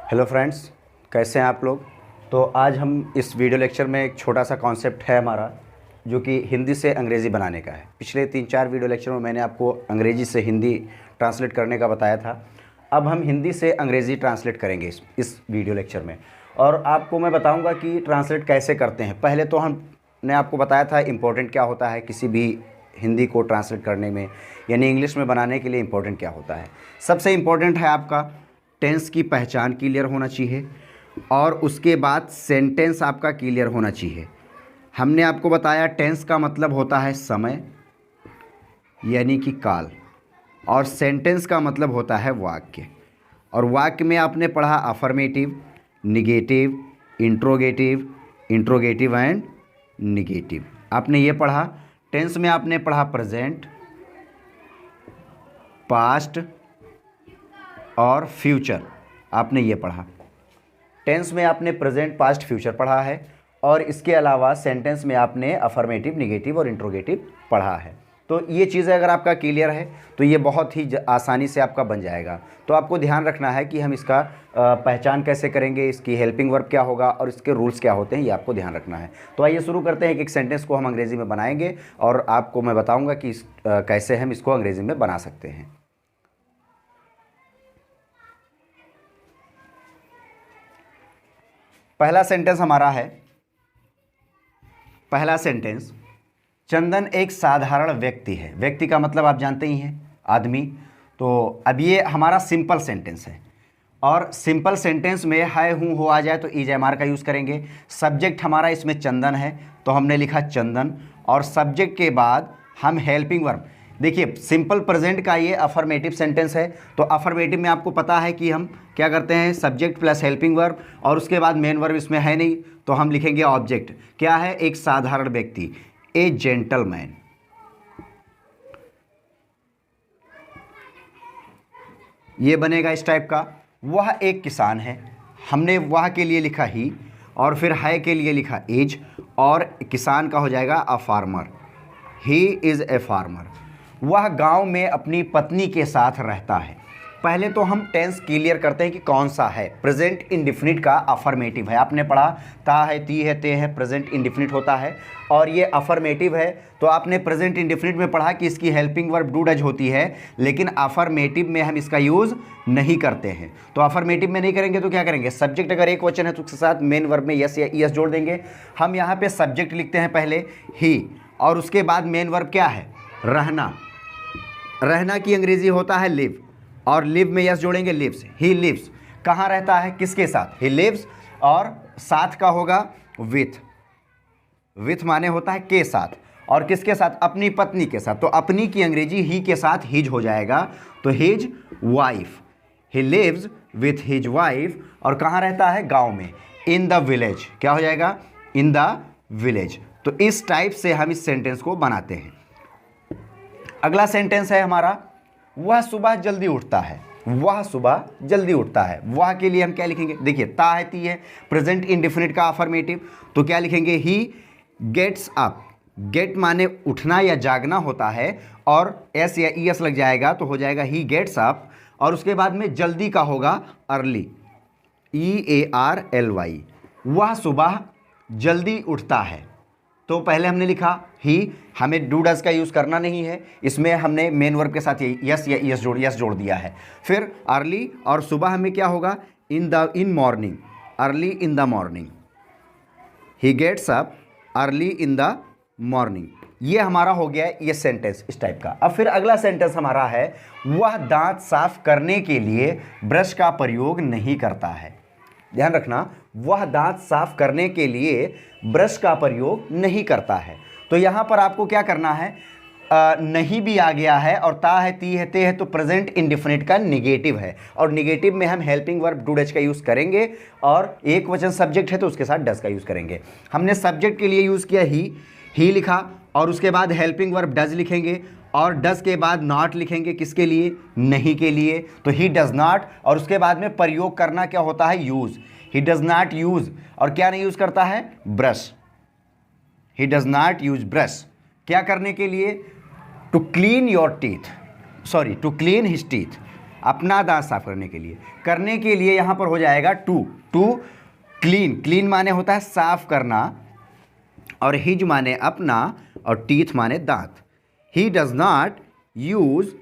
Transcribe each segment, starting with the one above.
Hello friends, कैसे हैं आप लोग। तो आज हम इस वीडियो लेक्चर में एक छोटा सा कॉन्सेप्ट है हमारा, जो कि हिंदी से अंग्रेज़ी बनाने का है। पिछले 3-4 वीडियो लेक्चर में मैंने आपको अंग्रेज़ी से हिंदी ट्रांसलेट करने का बताया था। अब हम हिंदी से अंग्रेज़ी ट्रांसलेट करेंगे इस वीडियो लेक्चर में, और आपको मैं बताऊँगा कि ट्रांसलेट कैसे करते हैं। पहले तो हमने आपको बताया था इम्पोर्टेंट क्या होता है किसी भी हिंदी को ट्रांसलेट करने में, यानी इंग्लिश में बनाने के लिए इम्पोर्टेंट क्या होता है। सबसे इम्पोर्टेंट है आपका टेंस की पहचान क्लियर होना चाहिए, और उसके बाद सेंटेंस आपका क्लियर होना चाहिए। हमने आपको बताया टेंस का मतलब होता है समय, यानी कि काल, और सेंटेंस का मतलब होता है वाक्य। और वाक्य में आपने पढ़ा affirmative, negative, interrogative and negative, आपने ये पढ़ा। टेंस में आपने पढ़ा प्रेजेंट, पास्ट और फ्यूचर, आपने ये पढ़ा। टेंस में आपने प्रेजेंट, पास्ट, फ्यूचर पढ़ा है, और इसके अलावा सेंटेंस में आपने अफर्मेटिव, निगेटिव और इंट्रोगेटिव पढ़ा है। तो ये चीज़ें अगर आपका क्लियर है तो ये बहुत ही आसानी से आपका बन जाएगा। तो आपको ध्यान रखना है कि हम इसका पहचान कैसे करेंगे, इसकी हेल्पिंग वर्ब क्या होगा और इसके रूल्स क्या होते हैं, ये आपको ध्यान रखना है। तो आइए शुरू करते हैं। एक सेंटेंस को हम अंग्रेज़ी में बनाएंगे और आपको मैं बताऊँगा कि कैसे हम इसको अंग्रेज़ी में बना सकते हैं। पहला सेंटेंस हमारा है, पहला सेंटेंस, चंदन एक साधारण व्यक्ति है। व्यक्ति का मतलब आप जानते ही हैं, आदमी। तो अब ये हमारा सिंपल सेंटेंस है, और सिंपल सेंटेंस में है, हूँ, हो आ जाए तो इज एम आर का यूज़ करेंगे। सब्जेक्ट हमारा इसमें चंदन है, तो हमने लिखा चंदन, और सब्जेक्ट के बाद हम हेल्पिंग वर्ब। देखिए, सिंपल प्रेजेंट का ये अफर्मेटिव सेंटेंस है, तो अफर्मेटिव में आपको पता है कि हम क्या करते हैं, सब्जेक्ट प्लस हेल्पिंग वर्ब, और उसके बाद मेन वर्ब इसमें है नहीं, तो हम लिखेंगे ऑब्जेक्ट। क्या है? एक साधारण व्यक्ति, ए जेंटलमैन। ये बनेगा इस टाइप का। वह एक किसान है, हमने वह के लिए लिखा ही, और फिर है के लिए लिखा इज, और किसान का हो जाएगा a farmer. He is a farmer. वह गांव में अपनी पत्नी के साथ रहता है। पहले तो हम टेंस क्लियर करते हैं कि कौन सा है। प्रेजेंट इंडिफिनिट का अफर्मेटिव है, आपने पढ़ा, ता है, ती है, ते है, प्रेजेंट इंडिफिनिट होता है, और ये अफर्मेटिव है। तो आपने प्रेजेंट इंडिफिनिट में पढ़ा कि इसकी हेल्पिंग वर्ब डू डज होती है, लेकिन अफर्मेटिव में हम इसका यूज़ नहीं करते हैं। तो अफर्मेटिव में नहीं करेंगे तो क्या करेंगे, सब्जेक्ट अगर एक वचन है तो उसके साथ मेन वर्ब में यस या ईएस जोड़ देंगे। हम यहाँ पे सब्जेक्ट लिखते हैं पहले ही, और उसके बाद मेन वर्ब क्या है, रहना। रहना की अंग्रेजी होता है लिव, और लिव में यस जोड़ेंगे, लिव्स। ही लिव्स, कहाँ रहता है, किसके साथ, ही लिव्स, और साथ का होगा विथ। विथ माने होता है के साथ, और किसके साथ, अपनी पत्नी के साथ। तो अपनी की अंग्रेजी ही के साथ हिज हो जाएगा, तो his wife. He lives with his wife, और कहाँ रहता है, गांव में, इन द विलेज। क्या हो जाएगा, इन द विलेज। तो इस टाइप से हम इस सेंटेंस को बनाते हैं। अगला सेंटेंस है हमारा, वह सुबह जल्दी उठता है। वह सुबह जल्दी उठता है, वह के लिए हम क्या लिखेंगे, देखिए, ता है, ती है, प्रेजेंट इंडिफिनिट का अफर्मेटिव, तो क्या लिखेंगे, ही गेट्स अप। गेट माने उठना या जागना होता है, और एस या ई एस लग जाएगा तो हो जाएगा ही गेट्स अप, और उसके बाद में जल्दी का होगा अर्ली, EARLY। वह सुबह जल्दी उठता है, तो पहले हमने लिखा ही, हमें डू डज का यूज़ करना नहीं है, इसमें हमने मेन वर्ब के साथ यस या यस जोड़ दिया है। फिर अर्ली, और सुबह हमें क्या होगा, in morning, early in the morning. He gets up early in the morning. ये हमारा हो गया ये सेंटेंस इस टाइप का। अब फिर अगला सेंटेंस हमारा है, वह दांत साफ करने के लिए ब्रश का प्रयोग नहीं करता है। ध्यान रखना, वह दांत साफ करने के लिए ब्रश का प्रयोग नहीं करता है। तो यहाँ पर आपको क्या करना है, नहीं भी आ गया है, और ता है, ती है, ते है, तो प्रेजेंट इंडिफिनिट का निगेटिव है, और निगेटिव में हम हेल्पिंग वर्ब डू डज का यूज़ करेंगे, और एक वचन सब्जेक्ट है तो उसके साथ डज का यूज़ करेंगे। हमने सब्जेक्ट के लिए यूज़ किया ही लिखा, और उसके बाद हेल्पिंग वर्ब डज लिखेंगे, और डज के बाद नॉट लिखेंगे, किसके लिए, नहीं के लिए, तो ही डज नॉट, और उसके बाद में प्रयोग करना क्या होता है, use. He does not use, और क्या नहीं यूज़ करता है, brush. He does not use brush, क्या करने के लिए, to clean your teeth, sorry, to clean his teeth. अपना दांत साफ करने के लिए यहाँ पर हो जाएगा टू क्लीन, क्लीन माने होता है साफ करना, और हिज माने अपना, और टीथ माने दांत। He does not use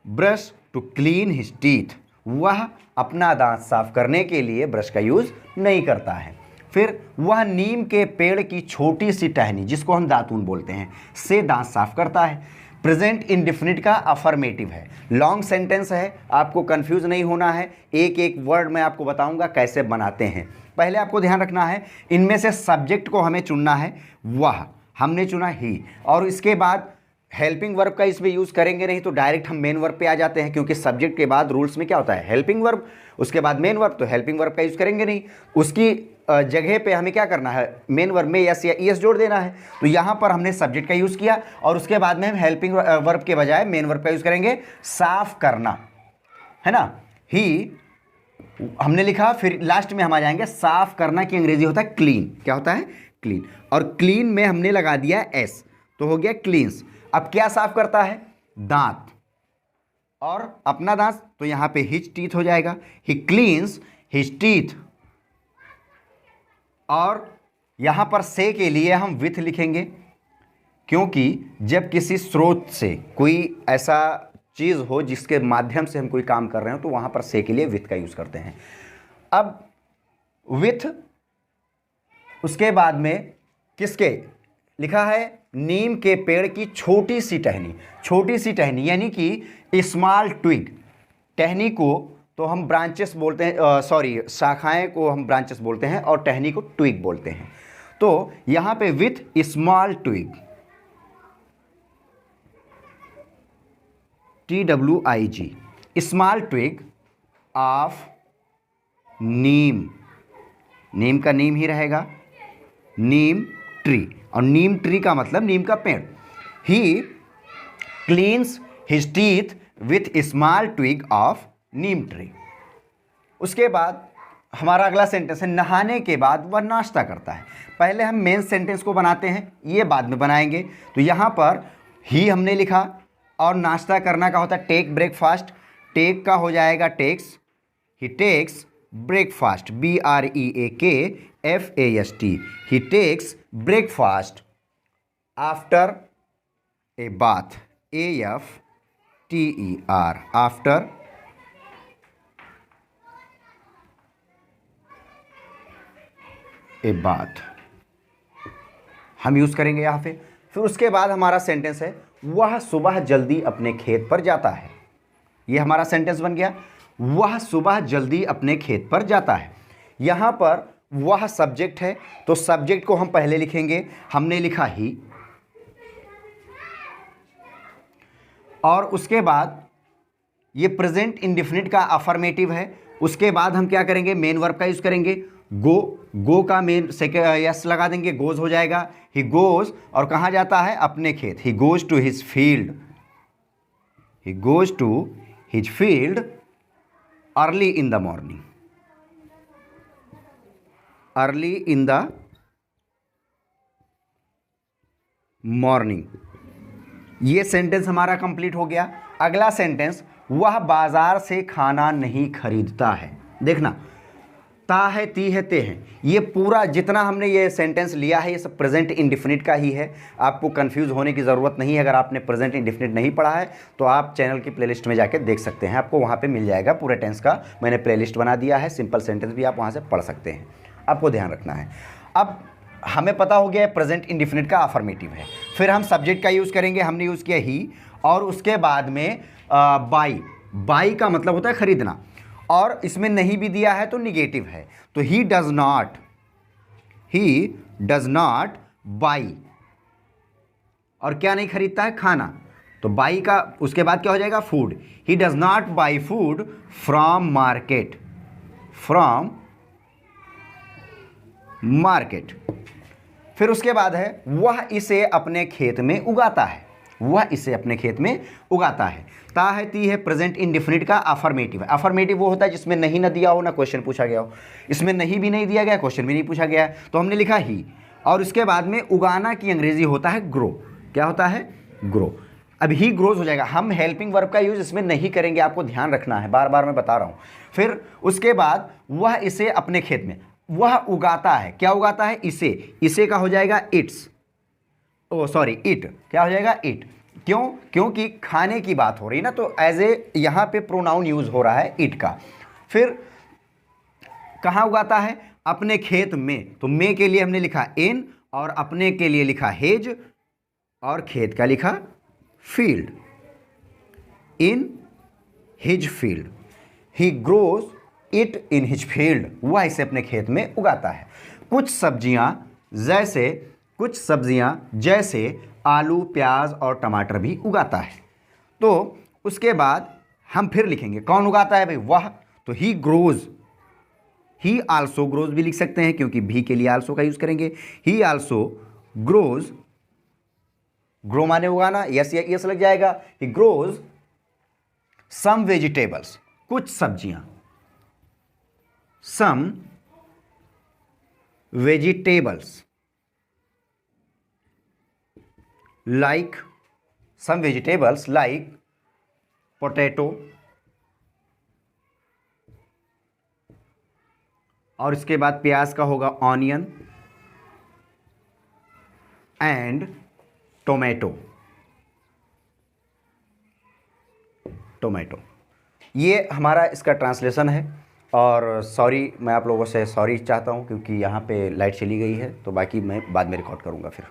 brush to clean his teeth, वह अपना दांत साफ करने के लिए ब्रश का यूज़ नहीं करता है। फिर वह नीम के पेड़ की छोटी सी टहनी, जिसको हम दातून बोलते हैं, से दांत साफ करता है। प्रेजेंट इंडेफिनिट का अफर्मेटिव है, लॉन्ग सेंटेंस है, आपको कंफ्यूज नहीं होना है, एक एक वर्ड मैं आपको बताऊंगा कैसे बनाते हैं। पहले आपको ध्यान रखना है, इनमें से सब्जेक्ट को हमें चुनना है, वह हमने चुना ही, और इसके बाद हेल्पिंग वर्ब का इसमें यूज़ करेंगे नहीं तो डायरेक्ट हम मेन वर्ब पे आ जाते हैं, क्योंकि सब्जेक्ट के बाद रूल्स में क्या होता है, हेल्पिंग वर्ब, उसके बाद मेन वर्ब, तो हेल्पिंग वर्ब का यूज़ करेंगे नहीं, उसकी जगह पे हमें क्या करना है, मेन वर्ब में यस या ईएस जोड़ देना है। तो यहाँ पर हमने सब्जेक्ट का यूज़ किया, और उसके बाद में हम हेल्पिंग वर्ब के बजाय मेन वर्ब का यूज़ करेंगे, साफ करना, है ना। ही हमने लिखा, फिर लास्ट में हम आ जाएंगे, साफ करना की अंग्रेजी होता है क्लीन, क्या होता है, क्लीन, और क्लीन में हमने लगा दिया एस, तो हो गया क्लीन्स। अब क्या साफ करता है, दांत, और अपना दांत, तो यहां पे हिज टीथ हो जाएगा, ही क्लीन्स हिज टीथ, और यहां पर से के लिए हम विथ लिखेंगे, क्योंकि जब किसी स्रोत से कोई ऐसा चीज़ हो जिसके माध्यम से हम कोई काम कर रहे हो, तो वहां पर से के लिए विथ का यूज़ करते हैं। अब विथ, उसके बाद में किसके लिखा है, नीम के पेड़ की छोटी सी टहनी यानी कि स्मॉल ट्विग, टहनी को तो हम ब्रांचेस बोलते हैं, शाखाएं को हम ब्रांचेस बोलते हैं, और टहनी को ट्विग बोलते हैं। तो यहां पे with small twig, TWIG, small twig of neem, नीम का नीम ही रहेगा, नीम ट्री, और नीम ट्री का मतलब नीम का पेड़। ही cleans his teeth with small twig of neem tree. उसके बाद हमारा अगला सेंटेंस है, नहाने के बाद वह नाश्ता करता है। पहले हम मेन सेंटेंस को बनाते हैं, ये बाद में बनाएंगे। तो यहाँ पर ही हमने लिखा, और नाश्ता करना का होता है टेक ब्रेकफास्ट, टेक का हो जाएगा takes, he takes breakfast, BREAKFAST, he takes breakfast after a bath, AFTER, after a bath हम यूज़ करेंगे यहाँ पे। फिर उसके बाद हमारा सेंटेंस है, वह सुबह जल्दी अपने खेत पर जाता है। ये हमारा सेंटेंस बन गया, वह सुबह जल्दी अपने खेत पर जाता है। यहाँ पर वह सब्जेक्ट है, तो सब्जेक्ट को हम पहले लिखेंगे, हमने लिखा ही, और उसके बाद ये प्रेजेंट इंडेफिनिट का अफर्मेटिव है। उसके बाद हम क्या करेंगे, मेन वर्ब का यूज़ करेंगे, गो का मेन यस लगा देंगे, गोज हो जाएगा, ही गोज, और कहाँ जाता है, अपने खेत, he goes to his field, he goes to his field early in the morning, early in the morning. ये सेंटेंस हमारा कंप्लीट हो गया। अगला सेंटेंस, वह बाजार से खाना नहीं खरीदता है। देखना, ता है, ती है, ते है, ये पूरा जितना हमने ये सेंटेंस लिया है ये सब प्रेजेंट इंडेफिनिट का ही है। आपको कंफ्यूज होने की ज़रूरत नहीं है। अगर आपने प्रेजेंट इंडेफिनिट नहीं पढ़ा है तो आप चैनल की प्लेलिस्ट में जाके देख सकते हैं, आपको वहाँ पे मिल जाएगा पूरे टेंस का। मैंने प्लेलिस्ट बना दिया है, सिंपल सेंटेंस भी आप वहाँ से पढ़ सकते हैं। आपको ध्यान रखना है। अब हमें पता हो गया है प्रेजेंट इंडेफिनिट का अफर्मेटिव है। फिर हम सब्जेक्ट का यूज़ करेंगे, हमने यूज़ किया ही, और उसके बाद में बाई का मतलब होता है खरीदना, और इसमें नहीं भी दिया है तो निगेटिव है। तो ही डज नॉट बाई, और क्या नहीं खरीदता है, खाना। तो बाई का उसके बाद क्या हो जाएगा, food, he does not by food from market, फिर उसके बाद है, वह इसे अपने खेत में उगाता है, वह इसे अपने खेत में उगाता है। ता है, ती है, प्रेजेंट इंडेफिनिट का अफर्मेटिव है। अफर्मेटिव वो होता है जिसमें नहीं ना दिया हो ना क्वेश्चन पूछा गया हो। इसमें नहीं भी नहीं दिया गया, क्वेश्चन भी नहीं पूछा गया है, तो हमने लिखा ही। और उसके बाद में उगाना की अंग्रेजी होता है ग्रो, क्या होता है, ग्रो। अब ही ग्रोज हो जाएगा। हम हेल्पिंग वर्ब का यूज इसमें नहीं करेंगे, आपको ध्यान रखना है, बार बार मैं बता रहा हूँ। फिर उसके बाद वह इसे अपने खेत में, वह उगाता है, क्या उगाता है? इसे का हो जाएगा इट्स, ओ सॉरी इट, क्या हो जाएगा? इट। क्यों? क्योंकि खाने की बात हो रही ना, तो एज ए यहाँ पे प्रोनाउन यूज हो रहा है इट का। फिर कहाँ उगाता है? अपने खेत में। तो में के लिए हमने लिखा इन, और अपने के लिए लिखा हेज, और खेत का लिखा field. In his field, he grows it in his field, वह इसे अपने खेत में उगाता है। कुछ सब्जियां जैसे आलू, प्याज और टमाटर भी उगाता है। तो उसके बाद हम फिर लिखेंगे कौन उगाता है भाई? वह। तो ही ग्रोज, ही आल्सो ग्रोज भी लिख सकते हैं, क्योंकि भी के लिए आल्सो का यूज करेंगे। ही आल्सो ग्रोज, ग्रो माने उगाना, यस लग जाएगा। ही ग्रोज सम वेजिटेबल्स, कुछ सब्जियां, some vegetables, like, some vegetables like potato, और इसके बाद प्याज का होगा ऑनियन एंड टोमेटो। ये हमारा इसका ट्रांसलेशन है। और सॉरी, मैं आप लोगों से सॉरी चाहता हूँ, क्योंकि यहाँ पे लाइट चली गई है, तो बाकी मैं बाद में रिकॉर्ड करूँगा फिर।